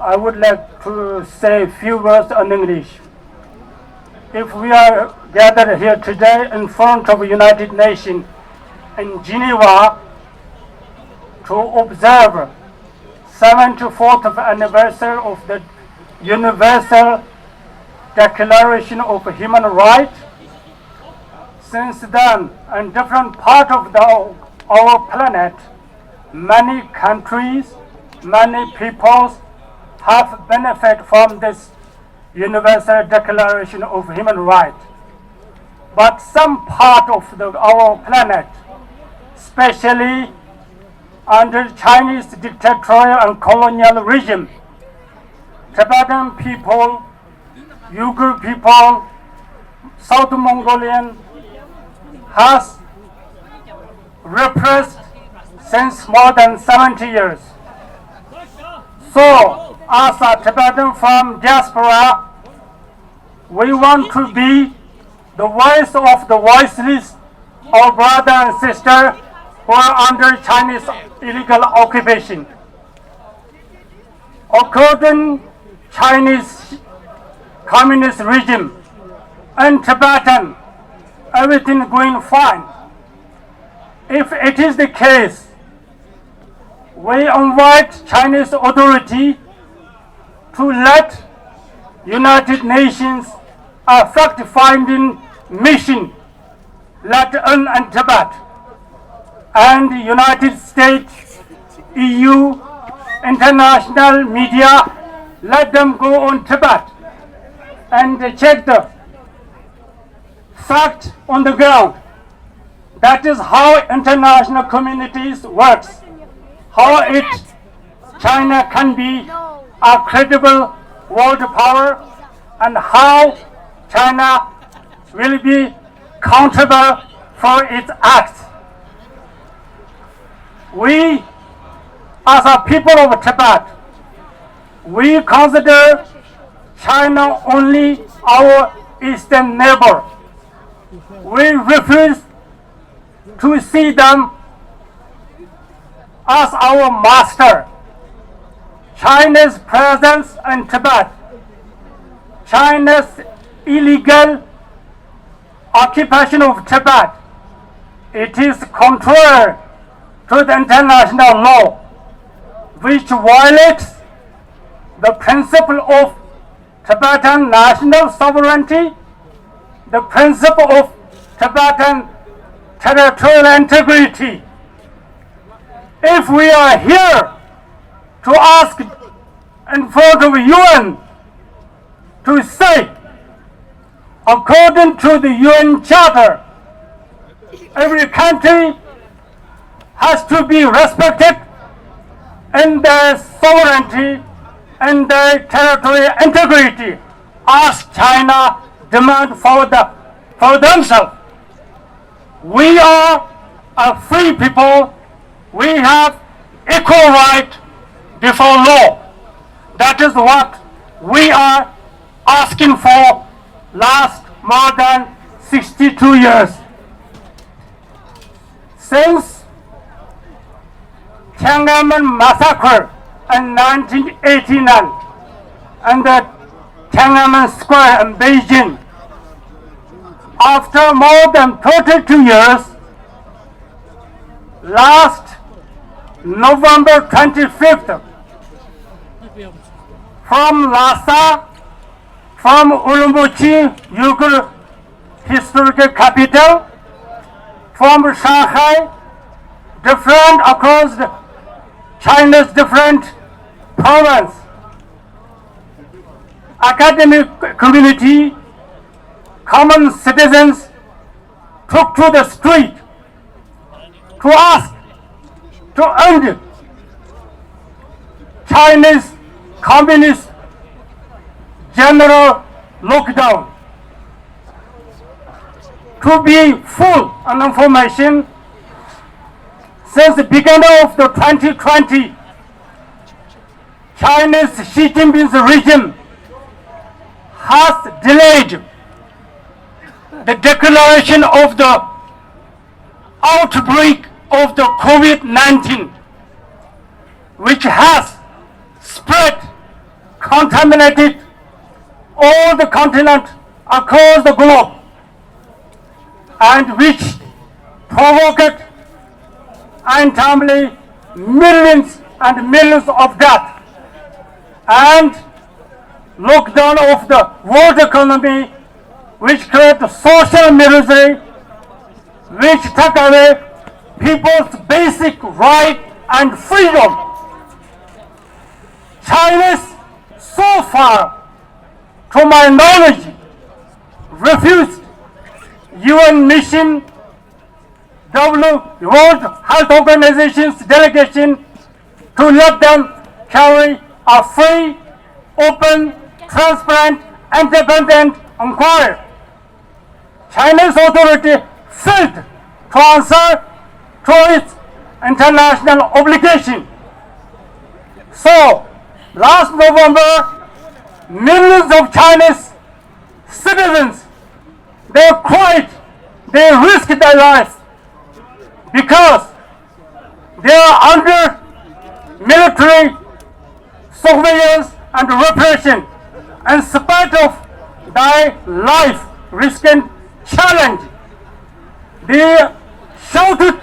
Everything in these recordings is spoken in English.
I would like to say a few words in English. If we are gathered here today in front of the United Nations in Geneva to observe 74th anniversary of the Universal Declaration of Human Rights, since then, in different parts of our planet, many countries, many peoples have benefited from this Universal Declaration of Human Rights. But some part of our planet, especially under Chinese dictatorial and colonial regime, Tibetan people, Uyghur people, South Mongolian has repressed since more than 70 years. So, as a Tibetan from diaspora, we want to be the voice of the voiceless, our brother and sister who are under Chinese illegal occupation. According Chinese communist regime and Tibetan, everything going fine. If it is the case, we invite Chinese authority to let United Nations a fact-finding mission let in and Tibet and United States, EU, international media, let them go on Tibet and check the fact on the ground. That is how international communities works. How China can be a credible world power, and how China will be accountable for its acts. We, as a people of Tibet, we consider China only our eastern neighbor. We refuse to see them as our master. China's presence in Tibet, China's illegal occupation of Tibet, it is contrary to the international law, which violates the principle of Tibetan national sovereignty, the principle of Tibetan territorial integrity. If we are here to ask in front of UN to say, according to the UN Charter, every country has to be respected in their sovereignty and their territorial integrity, as China demand for themselves. We are a free people. We have equal right before law. That is what we are asking for last more than 62 years. Since Tiananmen massacre in 1989 and the Tiananmen Square in Beijing, after more than 32 years, last November 25th, from Lhasa, from Urumqi, Uyghur historical capital, from Shanghai, different across China's different province, academic community, common citizens took to the street to ask to end Chinese communist general lockdown. To be full on information, since the beginning of the 2020, China's Xi Jinping's regime has delayed the declaration of the outbreak of the COVID-19, which has spread contaminated all the continent across the globe, and which provoked untimely millions and millions of deaths, and lockdown of the world economy, which created social misery, which took away people's basic right and freedom. China, so far, to my knowledge, refused UN mission, World Health Organization's delegation to let them carry a free, open, transparent, independent inquiry. China's authority failed to answer to its international obligation. So, last November, millions of Chinese citizens, they cried, they risked their lives because they are under military surveillance and repression, in spite of their life-risking challenge. They shouted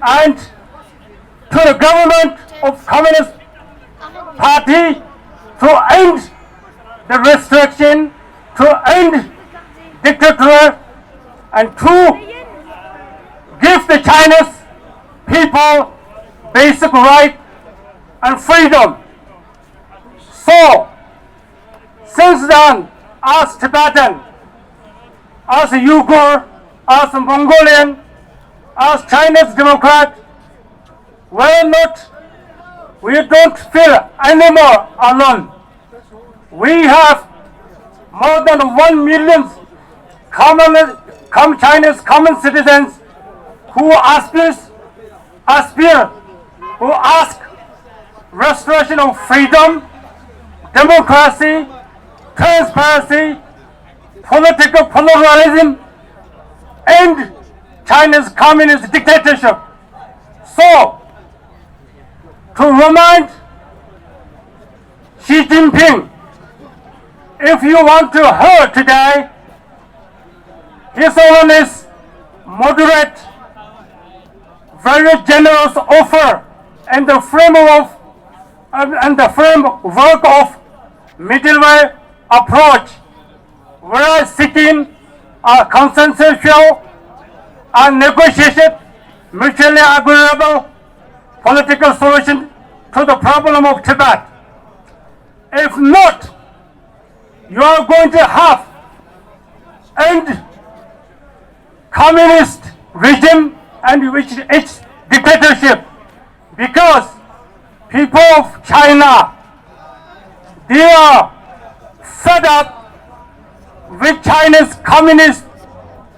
and to the government of Communist Party to end the restriction, to end dictatorship, and to give the Chinese people basic right and freedom. So, since then, as Tibetan, as Uyghur, as Mongolian, as Chinese Democrat, we don't feel anymore alone. We have more than 1 million Chinese common citizens who who ask restoration of freedom, democracy, transparency, political pluralism, and China's communist dictatorship. So, to remind Xi Jinping, if you want to hear today, His Holiness moderate, very generous offer in the framework of middle way approach, whereas seeking a consensual and negotiated, mutually agreeable political solution to the problem of Tibet. If not, you are going to have end communist regime and which its dictatorship, because people of China, they are fed up with China's communist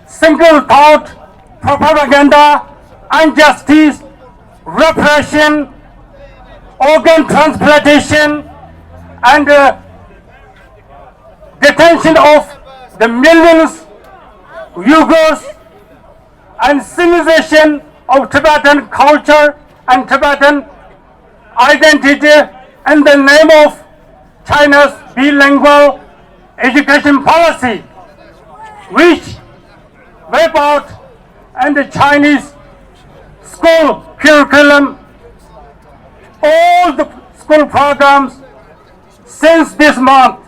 single thought, propaganda, injustice, repression, organ transplantation, and detention of the millions Uyghurs, and civilization of Tibetan culture and Tibetan identity in the name of China's bilingual education policy, which wipe out and the Chinese school curriculum, all the school programs since this month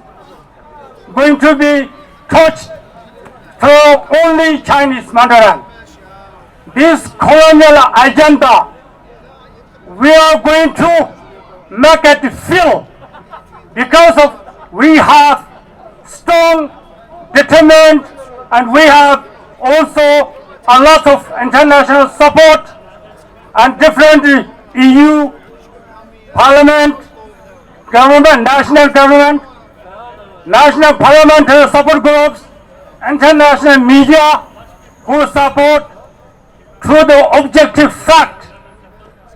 going to be touched through only Chinese Mandarin. This colonial agenda, we are going to make it fail because of we have strong, determined, and we have also a lot of international support and different EU, Parliament, government, national parliamentary support groups, international media who support through the objective fact.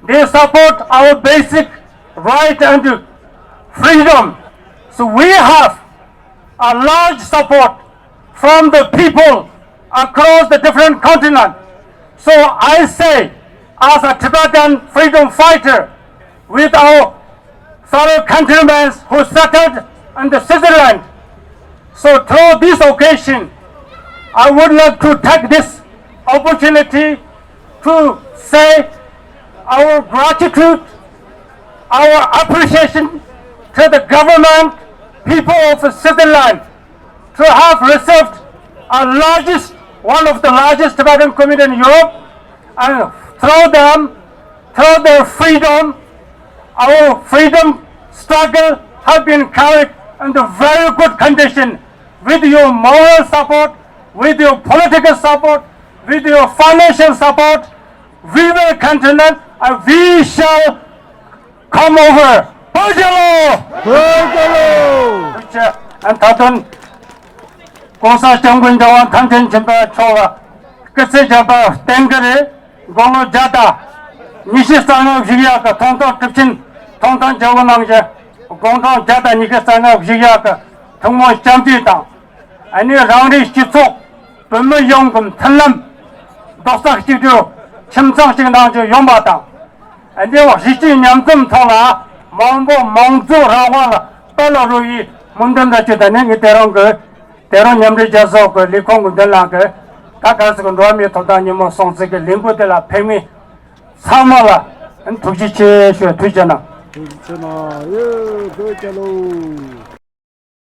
They support our basic right and freedom. So we have a large support from the people across the different continent. So I say, as a Tibetan freedom fighter, with our fellow countrymen who settled in the Switzerland. So through this occasion, I would like to take this opportunity to say our gratitude, our appreciation to the government, people of Switzerland, to have received one of the largest Tibetan community in Europe, and through their freedom, our freedom struggle has been carried in the very good condition, with your moral support, with your political support, with your financial support. We will continue and we shall come over. Bodhgyalo! Bodhgyalo! And Taton, Kosa Changun Jawan Tantan Chimpa Chola, Kasi Japa, Tengare, Golo Jata, Nishistana Vijaka, Tonton Kipchin, Tonton Jawanangja, Gonton Jata Nikastana Vijaka, Tomo Champita, and you rounded Chitue, Burma Yongum, Talam, Dosak Chitue, Chimsang Chingdang Yombata, and you were sitting Yamtum Tola, Mambo, Mongzu Rawala, Belarui, Mundanda Chitaning, Teronga, Teron Yamri Jazok, Likong de Lanka, Kakas Gondrami Todanimo Sonsik, Limbo de la Pemi, Samala, and Tujiche, Tujana.